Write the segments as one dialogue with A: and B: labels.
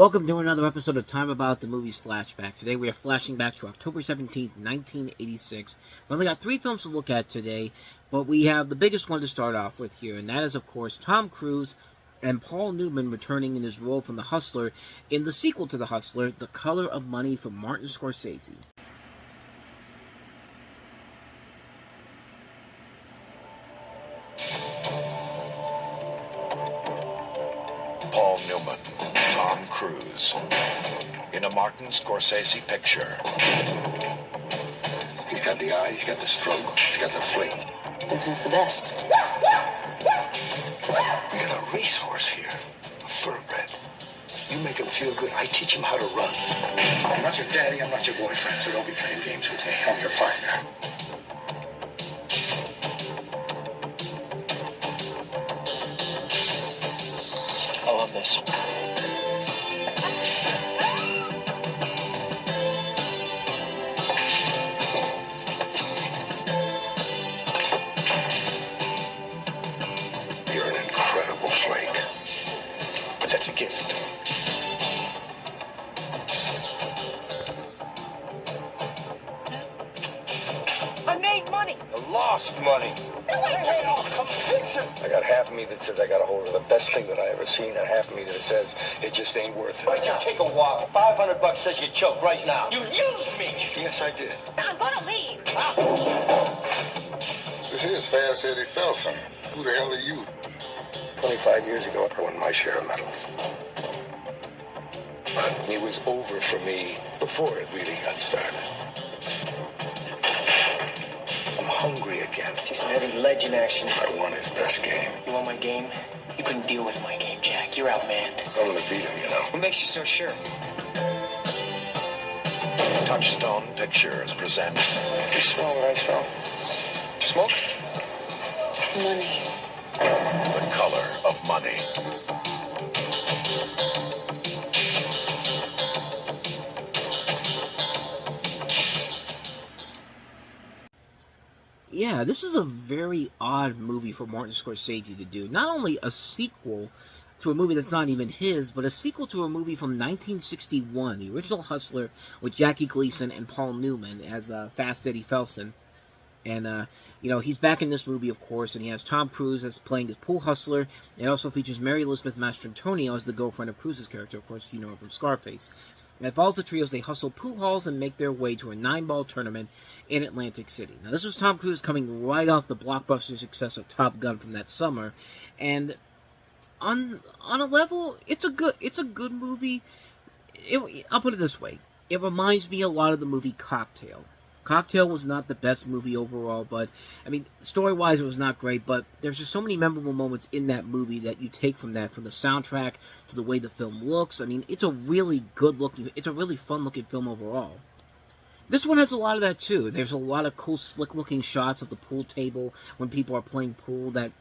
A: Welcome to another episode of Time About the Movies Flashback. Today we are flashing back to October 17th, 1986. We've only got 3 films to look at today, but we have the biggest one to start off with here, and that is, of course, Tom Cruise and Paul Newman returning in his role from The Hustler in the sequel to The Hustler, The Color of Money from Martin Scorsese.
B: Paul Newman, Tom Cruise, in a Martin Scorsese picture.
C: He's got the eye, he's got the stroke, he's got the fling.
D: Vincent's the best.
C: We got a racehorse here, a thoroughbred. You make him feel good, I teach him how to run. I'm not your daddy, I'm not your boyfriend, so don't be playing games with me. I'm your partner.
D: I love this.
C: You're an incredible flake. But that's a gift.
D: I made money.
C: I lost money.
D: Wait.
C: Come fix it. I got half of me that says I got a hold of the best thing that I ever seen, and half of me that says it just ain't worth it.
E: Why'd you take a walk? $500 says you choke right now.
C: You used me. Yes, I did.
F: I'm gonna leave.
G: This is Fast Eddie Felson. Who the hell are you?
C: 25 years ago, I won my share of medals. But it was over for me before it really got started. I'm hungry again.
D: See some heavy legend action.
C: I won his best game.
D: You want my game? You couldn't deal with my game, Jack. You're outmanned.
C: I'm gonna beat him, you know.
D: What makes you so sure?
B: Touchstone Pictures presents
D: You smell what I smell. Smoke?
F: Money.
B: The Color of Money.
A: Yeah, this is a very odd movie for Martin Scorsese to do. Not only a sequel to a movie that's not even his, but a sequel to a movie from 1961, the original Hustler, with Jackie Gleason and Paul Newman as Fast Eddie Felson. And, he's back in this movie, of course, and he has Tom Cruise as playing his pool hustler. It also features Mary Elizabeth Mastrantonio as the girlfriend of Cruise's character, of course, you know her from Scarface. And it follows the trios. They hustle pool halls and make their way to a 9-ball tournament in Atlantic City. Now, this was Tom Cruise coming right off the blockbuster success of Top Gun from that summer, and on a level, it's a good movie. I'll put it this way: it reminds me a lot of the movie Cocktail. Cocktail was not the best movie overall, but, story-wise it was not great, but there's just so many memorable moments in that movie that you take from that, from the soundtrack to the way the film looks. It's a really it's a really fun-looking film overall. This one has a lot of that, too. There's a lot of cool, slick-looking shots of the pool table when people are playing pool that,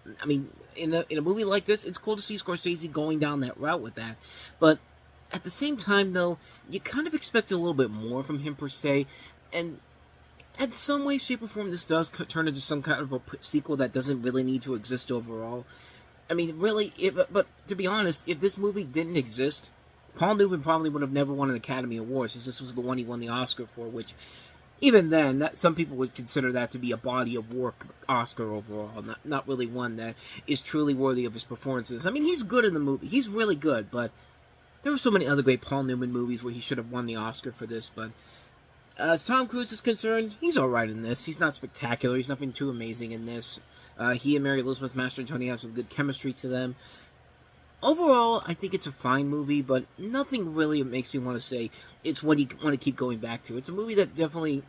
A: in a movie like this, it's cool to see Scorsese going down that route with that, but at the same time, though, you kind of expect a little bit more from him, per se, and in some way, shape, or form, this does turn into some kind of a sequel that doesn't really need to exist overall. But to be honest, if this movie didn't exist, Paul Newman probably would have never won an Academy Award, since this was the one he won the Oscar for, which, even then, some people would consider that to be a body of work Oscar overall, not really one that is truly worthy of his performances. He's good in the movie. He's really good, but there were so many other great Paul Newman movies where he should have won the Oscar for this, but as Tom Cruise is concerned, he's alright in this. He's not spectacular. He's nothing too amazing in this. He and Mary Elizabeth Mastrantonio have some good chemistry to them. Overall, I think it's a fine movie, but nothing really makes me want to say it's one you want to keep going back to. It's a movie that definitely,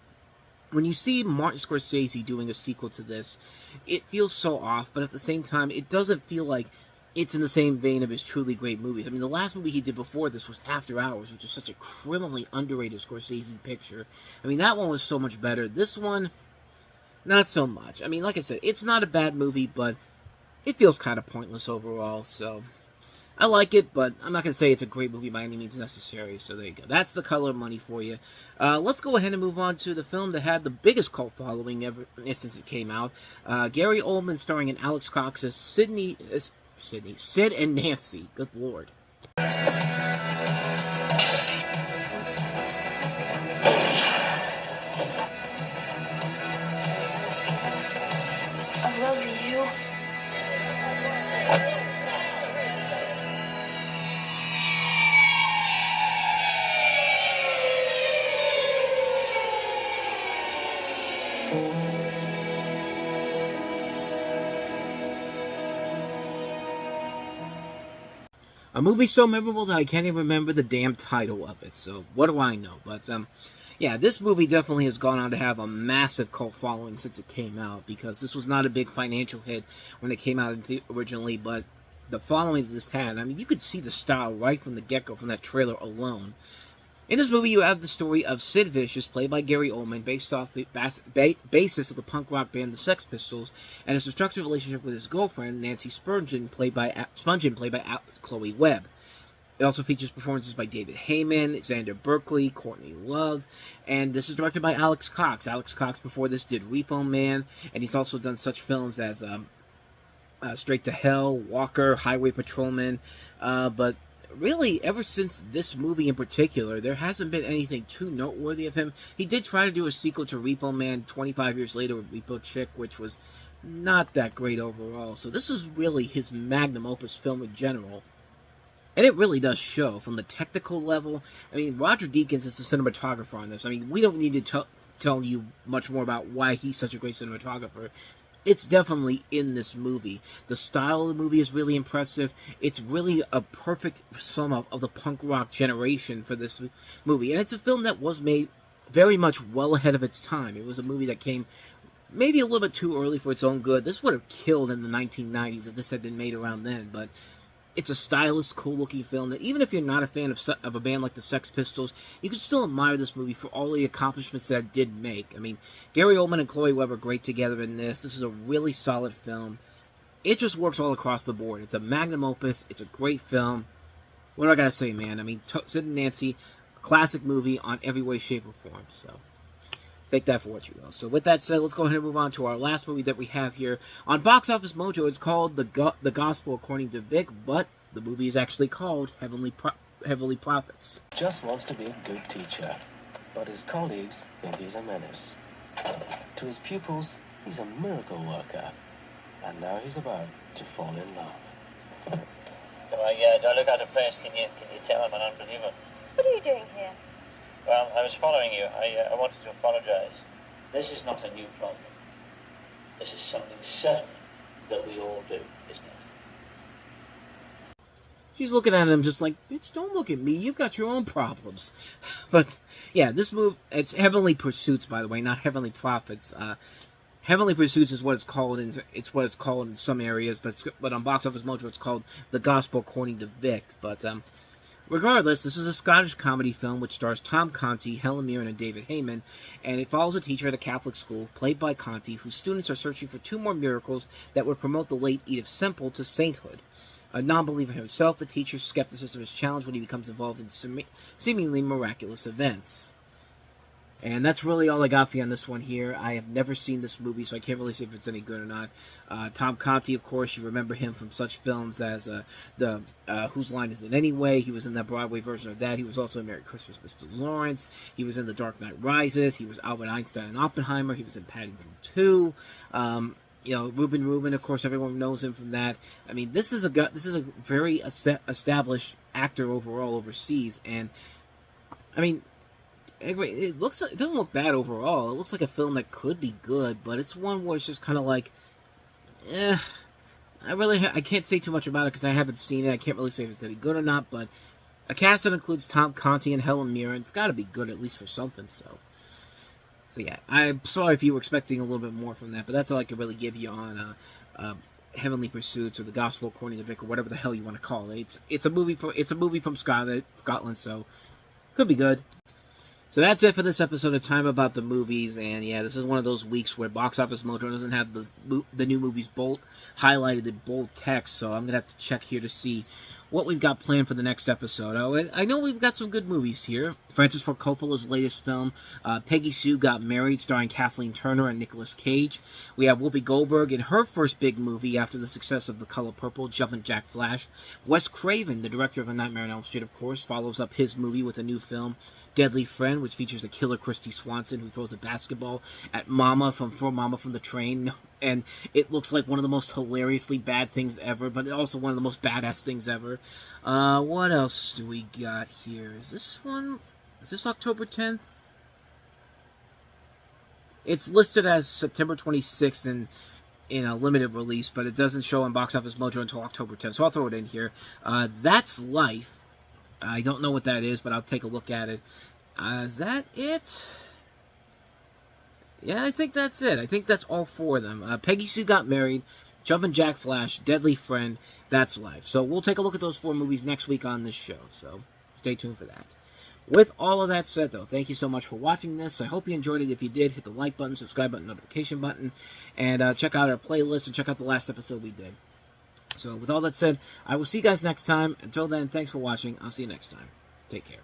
A: when you see Martin Scorsese doing a sequel to this, it feels so off, but at the same time, it doesn't feel like it's in the same vein of his truly great movies. The last movie he did before this was After Hours, which is such a criminally underrated Scorsese picture. That one was so much better. This one, not so much. Like I said, it's not a bad movie, but it feels kind of pointless overall, so I like it, but I'm not going to say it's a great movie by any means necessary, so there you go. That's The Color of Money for you. Let's go ahead and move on to the film that had the biggest cult following ever since it came out. Gary Oldman starring in Alex Cox's Sid and Nancy. Good lord. A movie so memorable that I can't even remember the damn title of it. So what do I know? But yeah, this movie definitely has gone on to have a massive cult following since it came out, because this was not a big financial hit when it came out originally, but the following that this had, I mean, you could see the style right from the get-go from that trailer alone. In this movie, you have the story of Sid Vicious, played by Gary Oldman, based off the basis of the punk rock band the Sex Pistols, and his destructive relationship with his girlfriend, Nancy Spungen, played by Chloe Webb. It also features performances by David Heyman, Xander Berkeley, Courtney Love, and this is directed by Alex Cox. Alex Cox before this did Repo Man, and he's also done such films as Straight to Hell, Walker, Highway Patrolman, but really, ever since this movie in particular, there hasn't been anything too noteworthy of him. He did try to do a sequel to Repo Man 25 years later with Repo Chick, which was not that great overall. So this is really his magnum opus film in general. And it really does show from the technical level. I mean, Roger Deakins is the cinematographer on this. I mean, we don't need to tell you much more about why he's such a great cinematographer. It's definitely in this movie. The style of the movie is really impressive. It's really a perfect sum up of the punk rock generation for this movie. And it's a film that was made very much well ahead of its time. It was a movie that came maybe a little bit too early for its own good. This would have killed in the 1990s if this had been made around then, but it's a stylish, cool-looking film that even if you're not a fan of a band like the Sex Pistols, you can still admire this movie for all the accomplishments that it did make. I mean, Gary Oldman and Chloe Webb are great together in this. This is a really solid film. It just works all across the board. It's a magnum opus. It's a great film. What do I gotta say, man? I mean, Sid and Nancy, a classic movie on every way, shape, or form. So take that for what you will. So with that said, let's go ahead and move on to our last movie that we have here on Box Office Mojo. It's called The Gospel According to Vic, but the movie is actually called Heavenly Prophets.
H: Just wants to be a good teacher, but his colleagues think he's a menace. To his pupils, he's a miracle worker, and now he's about to fall in love.
E: Do I look out of place? Can you tell I'm an unbeliever?
F: What are you doing here?
E: Well, I was following you. I wanted to apologize. This is not a new problem. This is something certain that we all do, isn't it?
A: She's looking at him just like, bitch, don't look at me. You've got your own problems. But, yeah, this movie, it's Heavenly Pursuits, by the way, not Heavenly Prophets. Heavenly Pursuits is what it's called. It's what it's called in some areas, but on Box Office Mojo, it's called The Gospel According to Vic. But, regardless, this is a Scottish comedy film which stars Tom Conti, Helen Mirren, and David Heyman, and it follows a teacher at a Catholic school, played by Conti, whose students are searching for 2 more miracles that would promote the late Edith Semple to sainthood. A non-believer himself, the teacher's skepticism is challenged when he becomes involved in seemingly miraculous events. And that's really all I got for you on this one here. I have never seen this movie, so I can't really say if it's any good or not. Tom Conti, of course, you remember him from such films as Whose Line Is It Anyway? He was in that Broadway version of that. He was also in Merry Christmas, Mr. Lawrence. He was in The Dark Knight Rises. He was Albert Einstein in Oppenheimer. He was in Paddington 2. You know, Reuben, of course, everyone knows him from that. I mean, this is a very established actor overall overseas, and I mean, it doesn't look bad overall. It looks like a film that could be good, but it's one where it's just kind of like, I can't say too much about it because I haven't seen it. I can't really say if it's any good or not, but a cast that includes Tom Conti and Helen Mirren, it's got to be good at least for something. So yeah, I'm sorry if you were expecting a little bit more from that, but that's all I could really give you on Heavenly Pursuits or The Gospel According to Vic or whatever the hell you want to call it. It's a movie from Scotland, so could be good. So that's it for this episode of Time About the Movies, and yeah, this is one of those weeks where Box Office Mojo doesn't have the new movies highlighted in bold text, so I'm going to have to check here to see what we've got planned for the next episode. I know we've got some good movies here. Francis Ford Coppola's latest film, Peggy Sue Got Married, starring Kathleen Turner and Nicolas Cage. We have Whoopi Goldberg in her first big movie after the success of The Color Purple, Jumpin' Jack Flash. Wes Craven, the director of A Nightmare on Elm Street, of course, follows up his movie with a new film, Deadly Friend, which features a killer Christy Swanson who throws a basketball at Mama from the Train, and it looks like one of the most hilariously bad things ever, but also one of the most badass things ever. What else do we got here? Is this October 10th? It's listed as September 26th, and in a limited release, but it doesn't show on Box Office Mojo until October 10th, so I'll throw it in here. That's Life. I don't know what that is, but I'll take a look at it. Is that it? Yeah, I think that's it. I think that's all 4 of them. Peggy Sue Got Married, Jumpin' Jack Flash, Deadly Friend, That's Life. So we'll take a look at those 4 movies next week on this show, so stay tuned for that. With all of that said, though, thank you so much for watching this. I hope you enjoyed it. If you did, hit the like button, subscribe button, notification button, and check out our playlist and check out the last episode we did. So with all that said, I will see you guys next time. Until then, thanks for watching. I'll see you next time. Take care.